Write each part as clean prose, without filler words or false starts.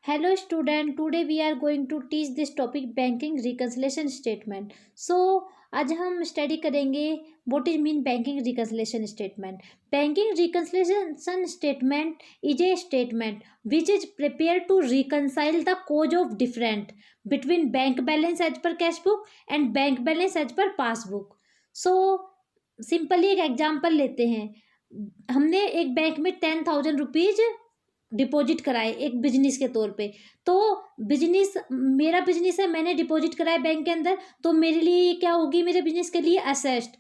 Hello student, today we are going to teach this topic banking reconciliation statement. So आज हम study करेंगे what is mean banking reconciliation statement. Banking reconciliation statement is a statement which is prepared to reconcile the cause of difference between bank balance as per cash book and bank balance as per passbook. So simply एक example लेते हैं. हमने एक bank में 10,000 rupees deposit कराए एक business के तौर पे. तो बिजनेस मेरा बिजनेस है, मैंने डिपॉजिट कराए बैंक के अंदर, तो मेरे लिए क्या होगी, मेरे बिजनेस के लिए असेस्ट.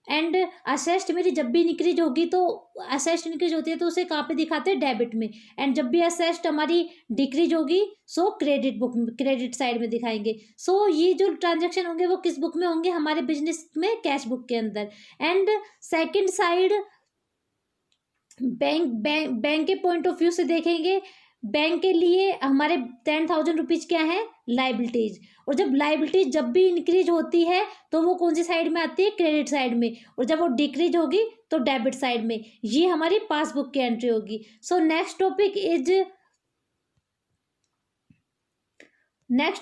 एंड असेस्ट मेरी जब भी इंक्रीज होगी, तो असेस्ट इंक्रीज होती है तो उसे कहाँ पे दिखाते हैं, डेबिट में. एंड जब भी असेस्ट हमारी डिक्रीज होगी, सो क्रेडिट बुक, क्रेडिट साइड में दिखाएंगे. सो ये जो ट्रांजेक्शन होंगे वो किस बुक में होंगे, हमारे बिजनेस में कैश बुक के अंदर. एंड सेकेंड साइड बैंक के पॉइंट ऑफ व्यू से देखेंगे. बैंक के लिए हमारे 10,000 रुपीज क्या है, लाइबिलिटीज. और जब लाइबिलिटीज जब भी इंक्रीज होती है तो वो कौन सी साइड में आती है, क्रेडिट साइड में. और जब वो डिक्रीज होगी तो डेबिट साइड में. ये हमारी पासबुक की एंट्री होगी. So next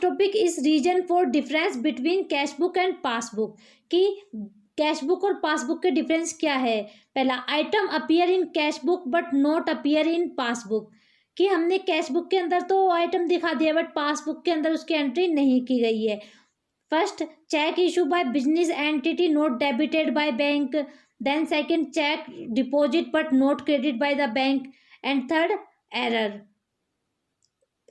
topic is reason for difference between cash book and passbook. कि कैश बुक और पासबुक के डिफरेंस क्या है. पहला, item appear in cash book but not appear in passbook. कि हमने कैश बुक के अंदर तो आइटम दिखा दिया बट पासबुक के अंदर उसकी एंट्री नहीं की गई है. First, cheque issue by business entity not debited by bank. Then second, cheque deposit but not credit by the bank. And third,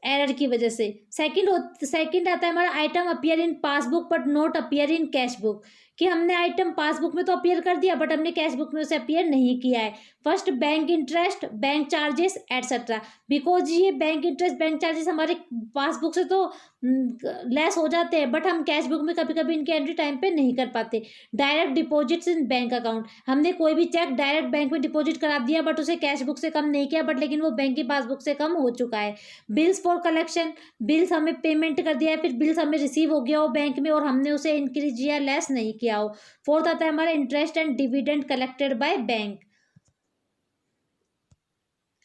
error की वजह से. सेकंड आता है हमारा, item appear in passbook but not appear in cash book. कि हमने item passbook में तो अपीयर कर दिया बट हमने कैश बुक में उसे अपीयर नहीं किया है. First, bank interest, bank charges etcetera. Because ये बैंक इंटरेस्ट, बैंक चार्जेस हमारे पासबुक से तो लेस हो जाते हैं बट हम कैश बुक में कभी कभी इनकी एंट्री टाइम पे नहीं कर पाते. Direct deposits in bank account. हमने कोई भी चेक डायरेक्ट बैंक में डिपॉजिट करा दिया बट उसे कैश बुक से कम नहीं किया, बट लेकिन वो बैंक की पासबुक से कम हो चुका है. बिल्स फॉर कलेक्शन, बिल्स हमें पेमेंट कर दिया है, फिर बिल्स हमें रिसीव हो गया हो बैंक में और हमने उसे इंक्रीज या लेस नहीं किया हो. फोर्थ आता है हमारा, interest and dividend collected by bank.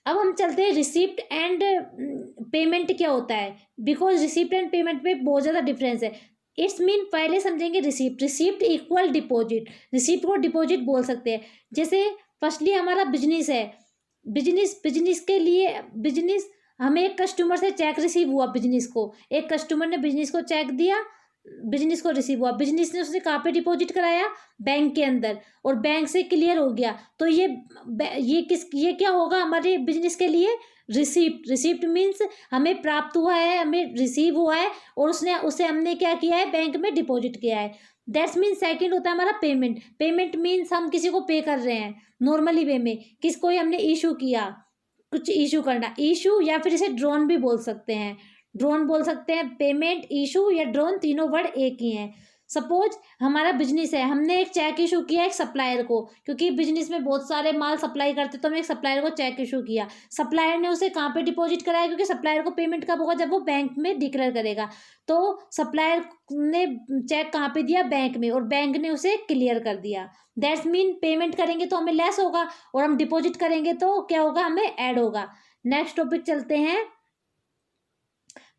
अब हम चलते हैं रिसिप्ट एंड पेमेंट क्या होता है. बिकॉज रिसिप्ट एंड पेमेंट में बहुत ज़्यादा डिफरेंस है. इट्स मीन, पहले समझेंगे receipt. Receipt equal deposit. Receipt को डिपॉजिट बोल सकते हैं. जैसे फर्स्टली हमारा बिजनेस है, बिजनेस के लिए हमें एक कस्टमर से चेक रिसीव हुआ. बिजनेस को एक कस्टमर ने बिजनेस को चेक दिया, बिजनेस को रिसीव हुआ. बिजनेस ने उसे कहाँ पे डिपॉजिट कराया, बैंक के अंदर, और बैंक से क्लियर हो गया. तो ये क्या होगा हमारे बिजनेस के लिए, रिसिप्ट. रिसिप्ट मीन्स हमें प्राप्त हुआ है, हमें रिसीव हुआ है और उसे हमने क्या किया है, बैंक में डिपॉजिट किया है. दैट्स मीन सेकंड होता है हमारा पेमेंट. पेमेंट मीन्स हम किसी को पे कर रहे हैं नॉर्मली वे में. किसको हमने इशू किया, कुछ इशू करना. इशू या फिर इसे ड्रॉन भी बोल सकते हैं. ड्रोन बोल सकते हैं. पेमेंट, इशू या ड्रोन, तीनों वर्ड एक ही हैं. सपोज हमारा बिजनेस है, हमने एक चेक इशू किया एक सप्लायर को, क्योंकि बिजनेस में बहुत सारे माल सप्लाई करते, तो हमने एक सप्लायर को चेक इशू किया. सप्लायर ने उसे कहाँ पे डिपॉजिट कराया, क्योंकि सप्लायर को पेमेंट कब होगा, जब वो बैंक में डिक्लेयर करेगा. तो सप्लायर ने चेक कहाँ पे दिया, बैंक में, और बैंक ने उसे क्लियर कर दिया. दैट्स मीन पेमेंट करेंगे तो हमें लेस होगा और हम डिपॉजिट करेंगे तो क्या होगा, हमें ऐड होगा. नेक्स्ट टॉपिक चलते हैं,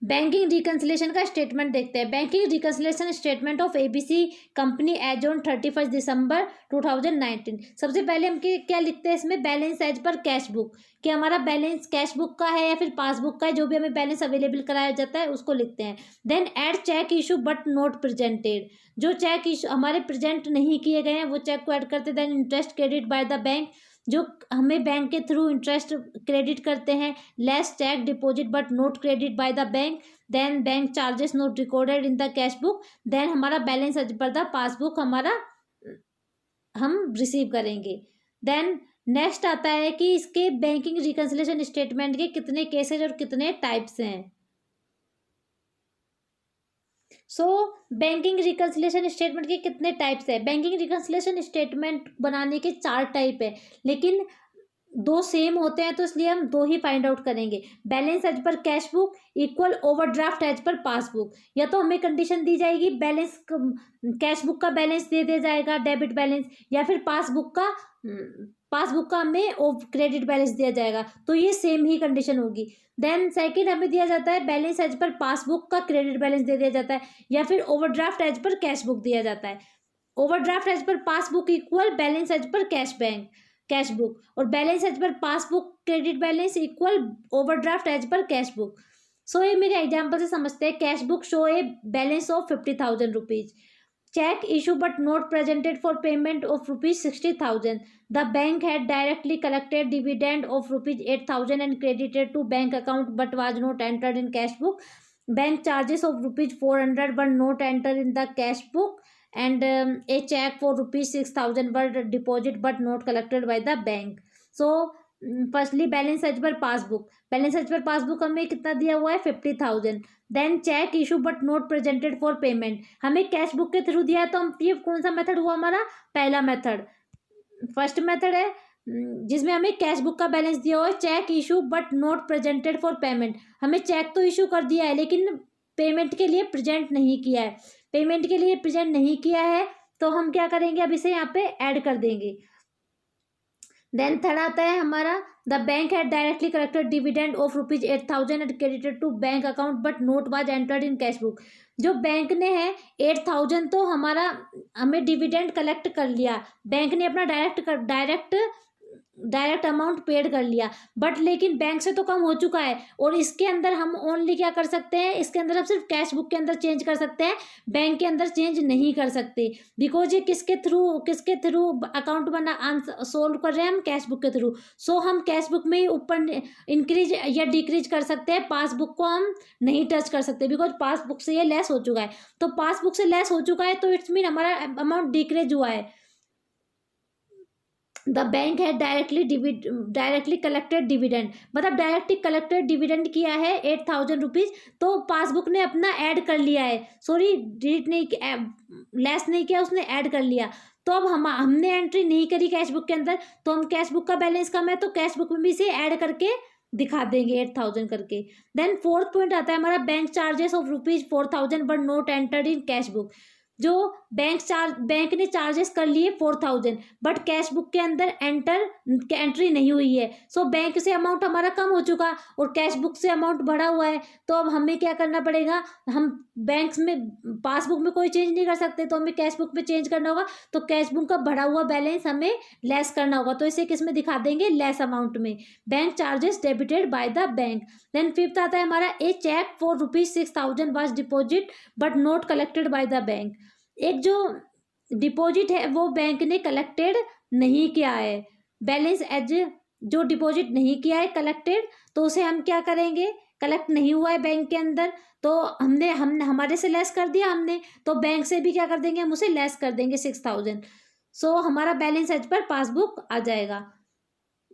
बैंकिंग रिकंसिलेशन का स्टेटमेंट देखते हैं. Banking reconciliation statement of ABC company as on 31 December 2019. सबसे पहले हम क्या लिखते हैं इसमें, balance as per cash book. कि हमारा बैलेंस कैश बुक का है या फिर पासबुक का है, जो भी हमें बैलेंस अवेलेबल कराया जाता है उसको लिखते हैं. Then add cheque issue but not presented. जो चेक इशू हमारे प्रेजेंट नहीं किए गए हैं वो चेक को ऐड करते. Then interest credit by the bank, जो हमें बैंक के थ्रू इंटरेस्ट क्रेडिट करते हैं. Less cheque deposit but not credit by the bank. Then bank charges not recorded in the cash book. Then हमारा balance as per the passbook हमारा हम receive करेंगे. Then next आता है कि इसके बैंकिंग रिकंसिलेशन स्टेटमेंट के कितने केसेज और कितने टाइप्स हैं. सो बैंकिंग रिकंसिलेशन स्टेटमेंट के कितने टाइप्स है. बैंकिंग रिकंसिलेशन स्टेटमेंट बनाने के 4 टाइप है, लेकिन 2 सेम होते हैं, तो इसलिए हम 2 ही फाइंड आउट करेंगे. Balance as per cash book equal overdraft as per passbook. या तो हमें कंडीशन दी जाएगी, बैलेंस कैश बुक का बैलेंस दे दिया जाएगा, डेबिट बैलेंस, या फिर पासबुक का पासबुक का हमें क्रेडिट बैलेंस दिया जाएगा, तो ये सेम ही कंडीशन होगी। देन सेकंड हमें दिया जाता है बैलेंस एज पर पासबुक का क्रेडिट बैलेंस दे दिया जाता है, या फिर overdraft as per cash book दिया जाता है। Overdraft as per passbook equal balance as per cash book, और balance as per passbook credit balance equal overdraft as per cash book. So ये मेरे एग्जाम्पल से समझते हैं। Cash book show a balance of 50,000 rupees. Cheque issue but not presented for payment of rupees 60,000. The bank had directly collected dividend of rupees 8,000 and credited to bank account but was not entered in cash book. Bank charges of rupees 400 were not entered in the cash book, and a check for rupees 6,000 were deposited but not collected by the bank. So firstly balance as per passbook, balance as per passbook हमें कितना दिया हुआ है 50,000। Then cheque issue but not presented for payment, हमें cash book के through दिया है, तो हम ये कौन सा मेथड हुआ हमारा, पहला मेथड, फर्स्ट मेथड है जिसमें हमें कैश बुक का बैलेंस दिया हुआ है। Cheque issue but not presented for payment, हमें चेक तो इशू कर दिया है लेकिन पेमेंट के लिए प्रेजेंट नहीं किया है, पेमेंट के लिए प्रेजेंट नहीं किया है, तो हम क्या करेंगे, अब इसे यहाँ पे ऐड कर देंगे। देन थर्ड आता है हमारा the bank had directly collected dividend of rupees 8,000 and credited to bank account but not was entered in cash book. जो बैंक ने है 8,000 तो हमारा हमें डिविडेंड कलेक्ट कर लिया, बैंक ने अपना डायरेक्ट अमाउंट पेड कर लिया, बट लेकिन बैंक से तो कम हो चुका है, और इसके अंदर हम ओनली क्या कर सकते हैं, इसके अंदर हम सिर्फ कैश बुक के अंदर चेंज कर सकते हैं, बैंक के अंदर चेंज नहीं कर सकते, बिकॉज ये किसके थ्रू अकाउंट बना सोल्व कर रहे हैं, हम कैश बुक के थ्रू। सो हम कैश बुक में ही ऊपर इंक्रीज या डिक्रीज कर सकते हैं, पासबुक को हम नहीं टच कर सकते, बिकॉज पासबुक से ये लेस हो चुका है। तो पासबुक से लेस हो चुका है तो इट्स मीन हमारा अमाउंट डिक्रीज हुआ है। द बैंक है डायरेक्टली कलेक्टेड डिविडेंड, मतलब डायरेक्टली कलेक्टेड डिविडेंड किया है 8,000 रुपीज, तो पासबुक ने अपना ऐड कर लिया है, सॉरी डिलीट नहीं, लेस नहीं किया, उसने ऐड कर लिया। तो अब हमने एंट्री नहीं करी कैश बुक के अंदर, तो हम कैश बुक का बैलेंस कम है तो कैश बुक में भी इसे ऐड करके दिखा देंगे 8,000 करके। देन फोर्थ पॉइंट आता है हमारा bank charges of rupees 4,000 but note entered in cash book. जो बैंक ने चार्जेस कर लिए 4,000 बट कैश बुक के अंदर एंट्री नहीं हुई है, सो बैंक से अमाउंट हमारा कम हो चुका और कैश बुक से अमाउंट बढ़ा हुआ है। तो अब हमें क्या करना पड़ेगा, हम बैंक में पासबुक में कोई चेंज नहीं कर सकते, तो हमें कैश बुक में चेंज करना होगा, तो कैश बुक का बढ़ा हुआ बैलेंस हमें लेस करना होगा, तो इसे किस में दिखा देंगे, लेस अमाउंट में, bank charges debited by the bank. Then fifth आता है हमारा a cheque for rupees 6,000 was deposit but not collected by the bank. एक जो डिपॉजिट है वो बैंक ने कलेक्टेड नहीं किया है, बैलेंस एज जो डिपॉजिट नहीं किया है कलेक्टेड, तो उसे हम क्या करेंगे, कलेक्ट नहीं हुआ है बैंक के अंदर, तो हमने हमारे से लेस कर दिया हमने, तो बैंक से भी क्या कर देंगे, हम उसे लेस कर देंगे 6,000। सो हमारा बैलेंस एज पर पासबुक आ जाएगा।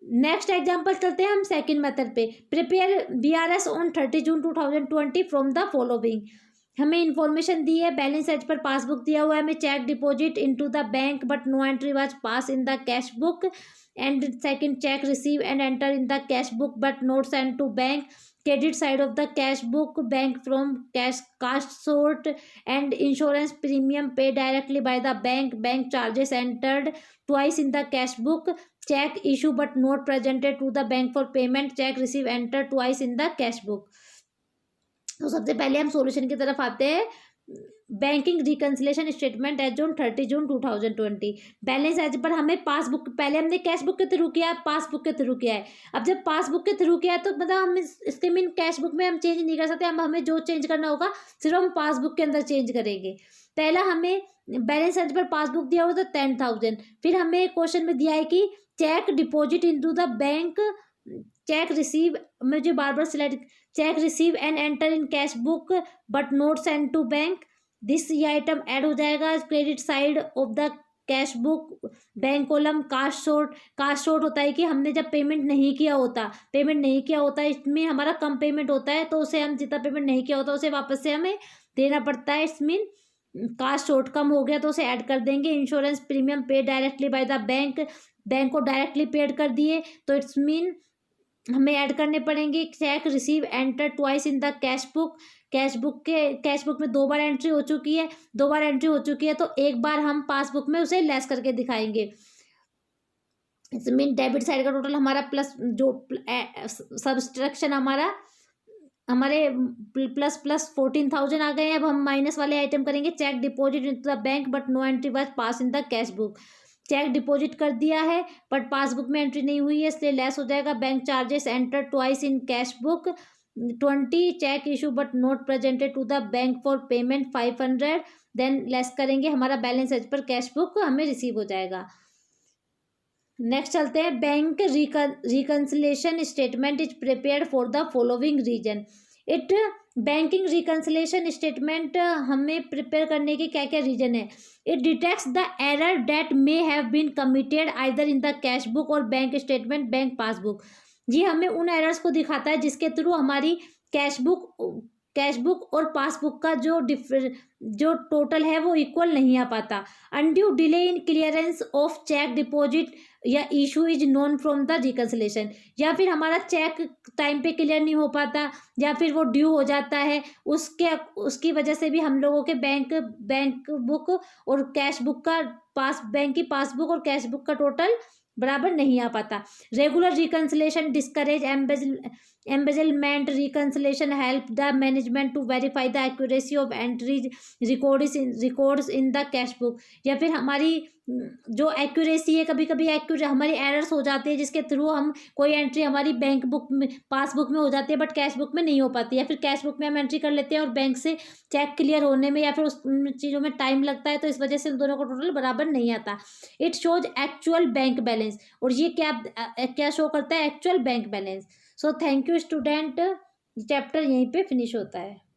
नेक्स्ट एग्जाम्पल चलते हैं हम सेकंड मेथड पे। Prepare BRS on 30 June 2020 from the following. हमें इन्फॉर्मेशन दी है, बैलेंस एज पर पासबुक दिया हुआ है, हमें cheque deposit into the bank but no entry was pass in the cash book, and second cheque receive and enter in the cash book but not send to bank, credit side of the cash book bank from cash cast short and insurance premium pay directly by the bank charges entered twice in the cash book, cheque issue but not presented to the bank for payment, cheque receive enter twice in the cash book. तो सबसे पहले हम solution की तरफ आते हैं। Banking reconciliation statement as on 30 June 2020। Balance as per हमें passbook, पहले हमने कैश बुक के थ्रू किया है, पासबुक के थ्रू किया है। अब जब पासबुक के थ्रू किया है तो मतलब हम इसके मीन कैश बुक में हम चेंज नहीं कर सकते, हमें जो चेंज करना होगा सिर्फ हम पासबुक के अंदर चेंज करेंगे। पहला हमें बैलेंस एज पर पासबुक दिया हुआ तो 10,000, फिर हमें क्वेश्चन में दिया है कि cheque deposit into the bank, cheque receive, मुझे बार बार select, cheque receive and enter in cash book but not send to bank, this ये आइटम ऐड हो जाएगा। Credit side of the cash book bank column cast short होता है कि हमने जब पेमेंट नहीं किया होता इसमें हमारा कम पेमेंट होता है, तो उसे हम जितना पेमेंट नहीं किया होता उसे वापस से हमें देना पड़ता है, इसमें कास्ट शॉर्ट कम हो गया तो उसे ऐड कर देंगे। Insurance premium paid directly by the bank को डायरेक्टली पेड कर दिए तो इट्स मीन हमें ऐड करने पड़ेंगे। Check receive enter twice in the cash book में 2 बार एंट्री हो चुकी है, तो एक बार हम पासबुक में उसे लेस करके दिखाएंगे। इट्स मीन डेबिट साइड का टोटल हमारा प्लस जो सब्सट्रैक्शन हमारे प्लस प्लस 14,000 आ गए हैं। अब हम माइनस वाले आइटम करेंगे। Cheque deposit in the bank but no entry was pass in the cash book. Cheque deposit कर दिया है बट पासबुक में एंट्री नहीं हुई है, इसलिए लेस हो जाएगा। Bank charges enter twice in cash book 20। Cheque issue but not presented to the bank for payment 500। Then less करेंगे, हमारा balance as per cash book हमें रिसीव हो जाएगा। नेक्स्ट चलते हैं। Bank reconciliation statement is prepared for the following reason. It banking reconciliation statement हमें prepare करने के क्या क्या रीजन है। It detects the error that may have been committed either in the cash book और बैंक स्टेटमेंट बैंक पासबुक। ये हमें उन एरर्स को दिखाता है जिसके थ्रू हमारी कैश बुक और पासबुक का जो टोटल है वो इक्वल नहीं आ पाता। Undue delay in clearance of cheque deposit या issue is known from the reconciliation. या फिर हमारा चेक टाइम पे क्लियर नहीं हो पाता या फिर वो ड्यू हो जाता है, उसकी वजह से भी हम लोगों के बैंक बुक और कैश बुक का बैंक की पासबुक और कैश बुक का टोटल बराबर नहीं आ पाता। Regular reconciliation discourage embezzlement. Reconciliation help the management to verify the accuracy of entries records in the cash book. या फिर हमारी जो एक्यूरेसी है, कभी कभी हमारी एरर्स हो जाती है जिसके थ्रू हम कोई एंट्री हमारी बैंक बुक में पासबुक में हो जाती है बट कैश बुक में नहीं हो पाती, या फिर कैश बुक में हम एंट्री कर लेते हैं और बैंक से चेक क्लियर होने में या फिर उस चीज़ों में टाइम लगता है, तो इस वजह से दोनों का टोटल बराबर नहीं आता। It shows actual bank balance. और ये क्या शो करता है? Actual bank balance. So thank you student. Chapter यहीं पे फिनिश होता है।